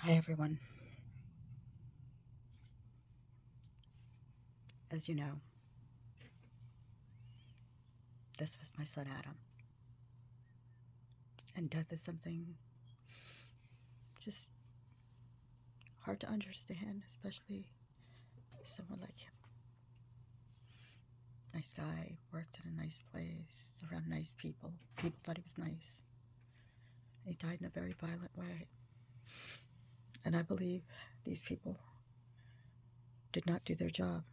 Hi, everyone. As you know, this was my son Adam, and death is something just hard to understand, especially someone like him. Nice guy, worked in a nice place, around nice people. People thought he was nice. He died in a very violent way, and I believe these people did not do their job.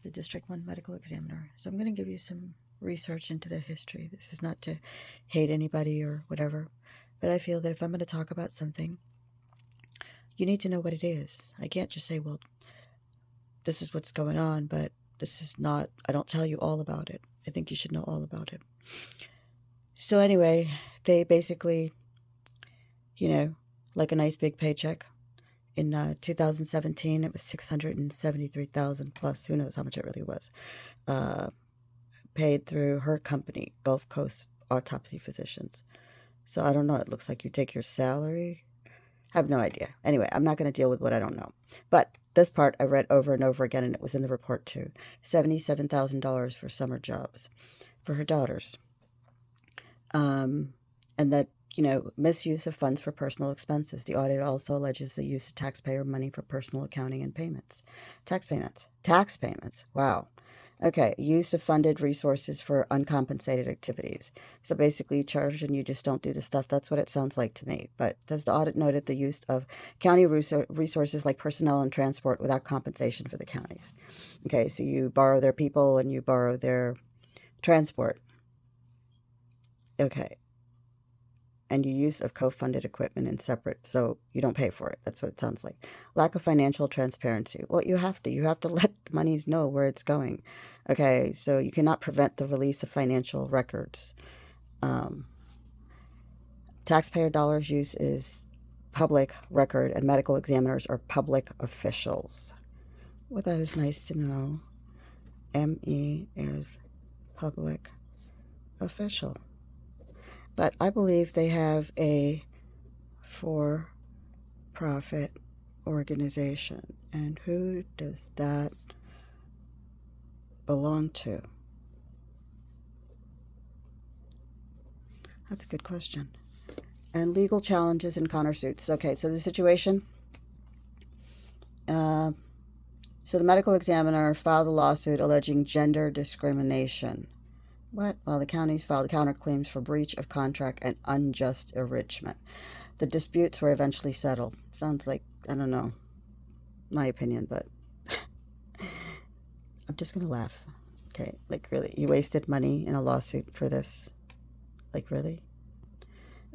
The District 1 medical examiner. So I'm going to give you some research into the history. This is not to hate anybody or whatever, but I feel that if I'm going to talk about something, you need to know what it is. I can't just say, well, this is what's going on, but this is not, I don't tell you all about it. I think you should know all about it. So, anyway, they basically, like a nice big paycheck. In 2017, it was 673,000 plus. Who knows how much it really was? Paid through her company, Gulf Coast Autopsy Physicians. So I don't know. It looks like you take your salary. I have no idea. Anyway, I'm not going to deal with what I don't know. But this part I read over and over again, and it was in the report too. $77,000 for summer jobs for her daughters. And that, misuse of funds for personal expenses. The audit also alleges the use of taxpayer money for personal accounting and payments. Tax payments. Tax payments. Wow. Okay, use of funded resources for uncompensated activities. So basically, you charge and you just don't do the stuff. That's what it sounds like to me. But does the audit noted the use of county resources like personnel and transport without compensation for the counties? Okay, so you borrow their people and you borrow their transport. Okay, and your use of co-funded equipment and separate, so you don't pay for it. That's what it sounds like. Lack of financial transparency. Well, you have to let the monies know where it's going. Okay, so you cannot prevent the release of financial records. Um, Taxpayer dollars use is public record, and medical examiners are public officials. Well, that is nice to know. ME is public official. But I believe they have a for profit organization. And who does that belong to? That's a good question. And legal challenges and countersuits. Okay, so the situation. Uh, so the medical examiner filed a lawsuit alleging gender discrimination. What? Well, the counties filed counterclaims for breach of contract and unjust enrichment. The disputes were eventually settled. Sounds like, I don't know, my opinion, but I'm just going to laugh. Okay, like really? You wasted money in a lawsuit for this? Like really?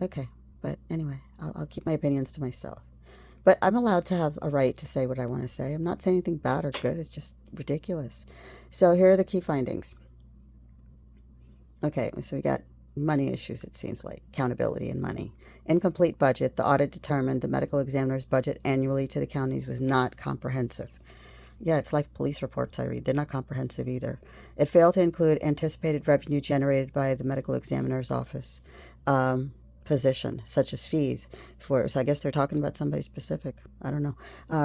Okay, but anyway, I'll keep my opinions to myself. But I'm allowed to have a right to say what I want to say. I'm not saying anything bad or good, it's just ridiculous. So here are the key findings. Okay, so we got money issues, it seems like, accountability and money. Incomplete budget. The audit determined the medical examiner's budget annually to the counties was not comprehensive. Yeah, it's like police reports I read. They're not comprehensive either. It failed to include anticipated revenue generated by the medical examiner's office physician, such as fees for, so I guess they're talking about somebody specific. I don't know.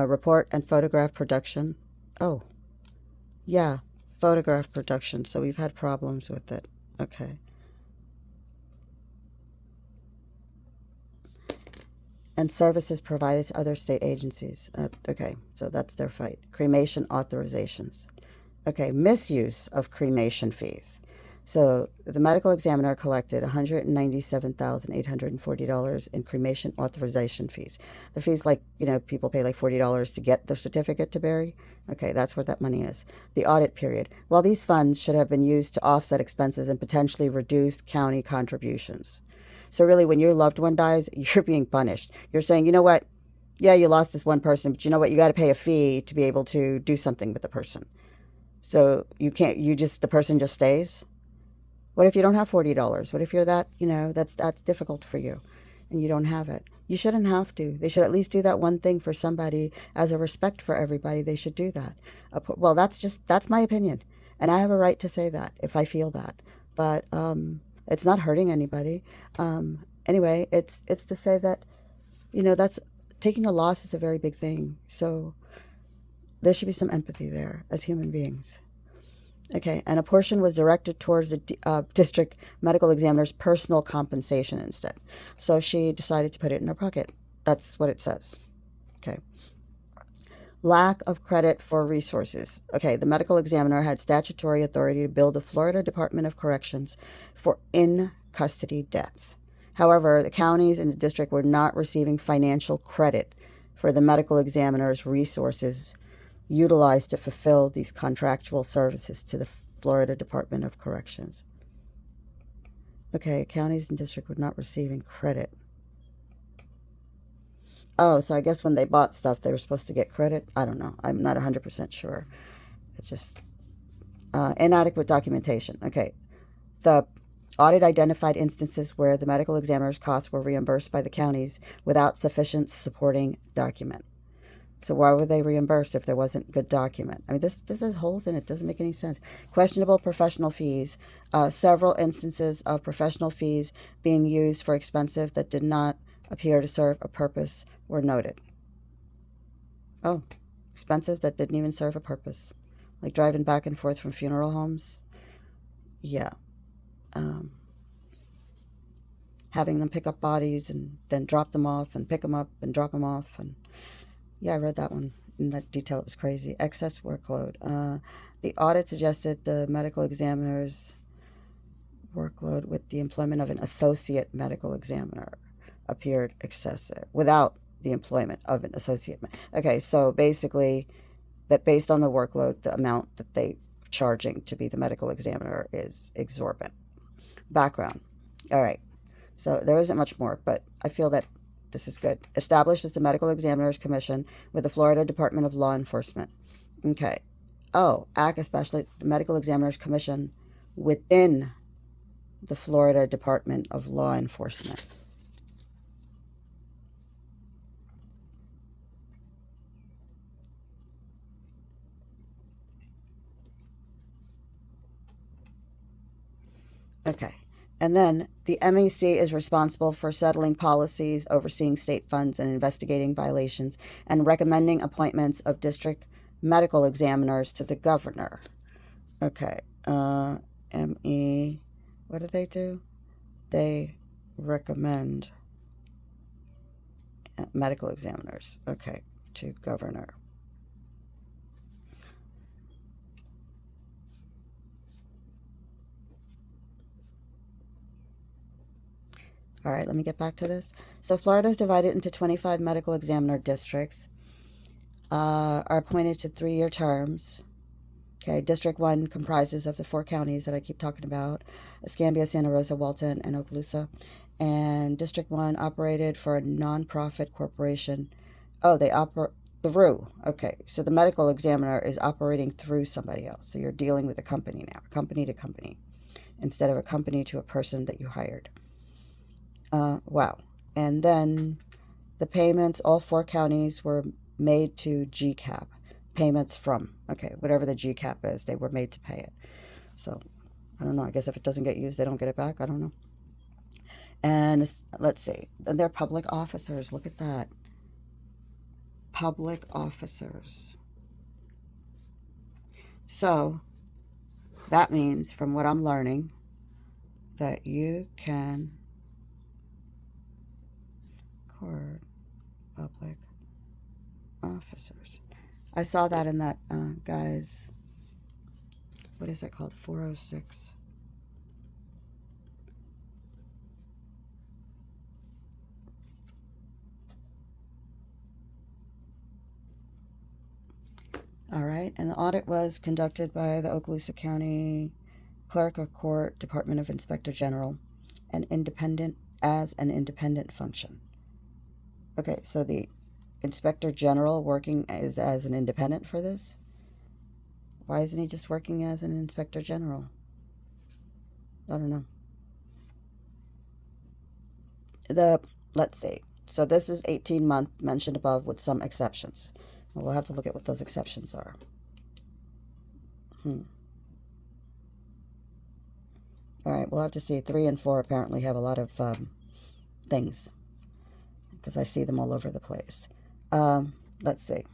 Report and photograph production. Oh, yeah, photograph production. So we've had problems with it. Okay. And services provided to other state agencies. Okay, so that's their fight. Cremation authorizations. Okay, misuse of cremation fees. So the medical examiner collected $197,840 in cremation authorization fees. The fees, like, people pay like $40 to get the certificate to bury. Okay, that's where that money is. The audit period. Well, these funds should have been used to offset expenses and potentially reduce county contributions. So really, when your loved one dies, you're being punished. You're saying, you know what? Yeah, you lost this one person, but you know what? You got to pay a fee to be able to do something with the person. So you can't, the person just stays. What if you don't have $40? What if you're that, that's difficult for you and you don't have it? You shouldn't have to. They should at least do that one thing for somebody as a respect for everybody. They should do that. Well, that's my opinion. And I have a right to say that if I feel that. But it's not hurting anybody. Anyway, it's to say that, that's taking a loss is a very big thing. So there should be some empathy there as human beings. Okay, and a portion was directed towards the district medical examiner's personal compensation instead. So she decided to put it in her pocket. That's what it says. Okay. Lack of credit for resources. Okay, the medical examiner had statutory authority to bill the Florida Department of Corrections for in-custody deaths. However, the counties in the district were not receiving financial credit for the medical examiner's resources utilized to fulfill these contractual services to the Florida Department of Corrections. Okay, counties and district were not receiving credit. Oh, so I guess when they bought stuff, they were supposed to get credit? I don't know. I'm not 100% sure. It's just inadequate documentation. Okay. The audit identified instances where the medical examiner's costs were reimbursed by the counties without sufficient supporting document. So why were they reimbursed if there wasn't good document? I mean, this has holes in it. It doesn't make any sense. Questionable professional fees. Several instances of professional fees being used for expensive that did not appear to serve a purpose were noted. Oh, expensive that didn't even serve a purpose. Like driving back and forth from funeral homes. Yeah. Having them pick up bodies and then drop them off and pick them up and drop them off. And yeah, I read that one in that detail. It was crazy. Excess workload. The audit suggested the medical examiner's workload with the employment of an associate medical examiner appeared excessive without the employment of an associate. Okay, so basically that based on the workload, the amount that they charging to be the medical examiner is exorbitant. Background. All right. So there isn't much more, but I feel that this is good. Established as the Medical Examiners Commission with the Florida Department of Law Enforcement. Okay. Oh, act especially the Medical Examiners Commission within the Florida Department of Law Enforcement. Okay. And then the MEC is responsible for settling policies, overseeing state funds, and investigating violations, and recommending appointments of district medical examiners to the governor. Okay. ME, what do they do? They recommend medical examiners. Okay, to governor. All right, let me get back to this. So Florida is divided into 25 medical examiner districts, are appointed to 3-year terms. Okay, District 1 comprises of the 4 counties that I keep talking about, Escambia, Santa Rosa, Walton, and Okaloosa. And District 1 operated for a nonprofit corporation. Oh, they operate through. Okay, so the medical examiner is operating through somebody else. So you're dealing with a company now, company to company, instead of a company to a person that you hired. Wow. And then the payments, all 4 counties were made to GCAP. Payments from, okay, whatever the GCAP is, they were made to pay it. So, I don't know. I guess if it doesn't get used, they don't get it back. I don't know. And let's see. And they're public officers. Look at that. Public officers. So, that means, from what I'm learning, that you can court public officers. I saw that in that guy's, what is it called? 406. All right, and the audit was conducted by the Okaloosa County Clerk of Court, Department of Inspector General, an independent function. Okay, so the Inspector General working as an independent for this? Why isn't he just working as an Inspector General? I don't know. Let's see. So this is 18-month mentioned above with some exceptions. We'll have to look at what those exceptions are. All right, we'll have to see. 3 and 4 apparently have a lot of things. because I see them all over the place. Let's see.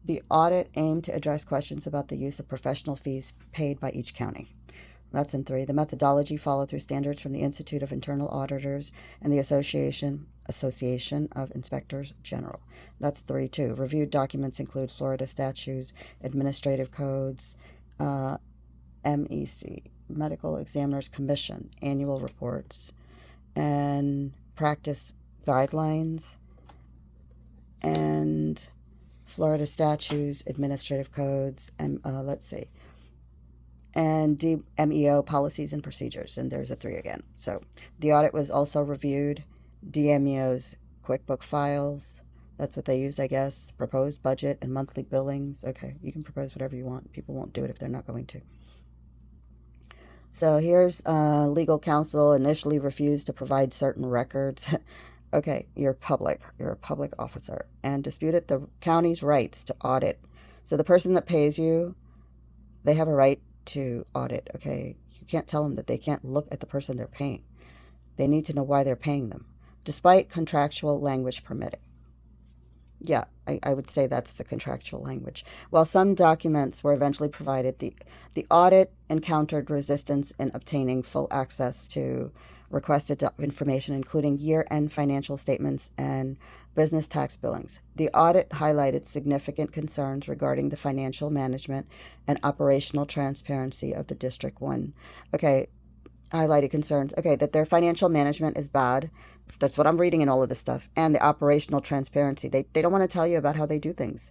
The audit aimed to address questions about the use of professional fees paid by each county. That's in 3. The methodology followed through standards from the Institute of Internal Auditors and the Association of Inspectors General. That's 3 too. Reviewed documents include Florida statutes, administrative codes, MEC, Medical Examiners Commission, annual reports, and practice guidelines, and Florida statutes, administrative codes, and let's see, and DMEO policies and procedures, and there's a 3 again. So the audit was also reviewed DMEO's QuickBook files. That's what they used, I guess. Proposed budget and monthly billings. Okay, you can propose whatever you want. People won't do it if they're not going to. So here's legal counsel initially refused to provide certain records. Okay, you're a public officer, and disputed the county's rights to audit. So the person that pays you, they have a right to audit, okay? You can't tell them that they can't look at the person they're paying. They need to know why they're paying them, despite contractual language permitting. Yeah, I would say that's the contractual language. While some documents were eventually provided, the audit encountered resistance in obtaining full access to requested information, including year-end financial statements and business tax billings. The audit highlighted significant concerns regarding the financial management and operational transparency of the District 1. Okay, highlighted concerns. Okay, that their financial management is bad. That's what I'm reading in all of this stuff. And the operational transparency. They don't want to tell you about how they do things.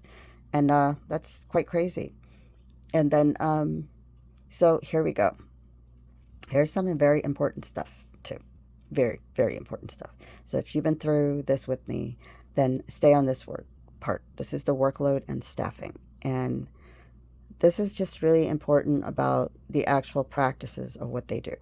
And that's quite crazy. And then, so here we go. Here's some very important stuff, too. Very, very important stuff. So if you've been through this with me, then stay on this part. This is the workload and staffing. And this is just really important about the actual practices of what they do.